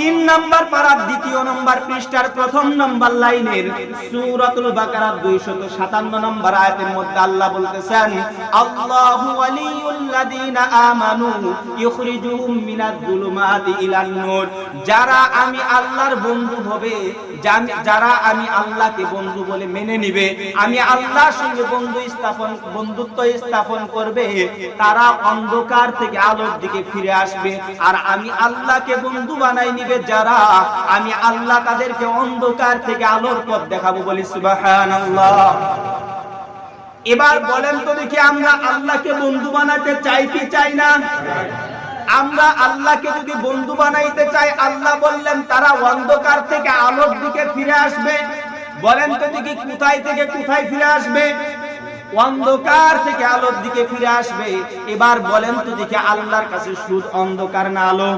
3 number পারার 2 নম্বর পৃষ্ঠার 1ম নম্বর লাইনের সূরাতুল বাকারা 257 নম্বর আয়াতের মধ্যে আল্লাহ বলতেছেন, আল্লাহু ওয়ালিয়ুল লাযিনা আমানু ইখরিজুহুম মিনাজ যুলুমাতি ইলান নূর। যারা আমি আল্লাহর বন্ধু হবে, যারা আমি আল্লাহকে বন্ধু বলে মেনে নিবে, আমি আল্লাহর সঙ্গে বন্ধুত্ব স্থাপন করবে, তারা অন্ধকার থেকে আলোর দিকে ফিরে আসবে। আর আমি আল্লাহকে বন্ধু বানাই নিবে যারা, আমি আল্লাহ তাদেরকে অন্ধকার থেকে আলোর পথ দেখাবো। বলি সুবহানাল্লাহ। এবার বলেন তো দেখি, আমরা আল্লাহকে বন্ধু বানাতে চাই কি চাই না? আমরা আল্লাহকে যদি বন্ধু বানাইতে চাই, আল্লাহ বললেন তারা অন্ধকার থেকে আলোর দিকে ফিরে আসবে। বলেন তো দেখি, কোথায় থেকে কোথায় ফিরে আসবে? অন্ধকার থেকে আলোর দিকে ফিরে আসবে। এবার বলেন তো দেখি, আল্লাহর কাছে শুধু অন্ধকার না আলো?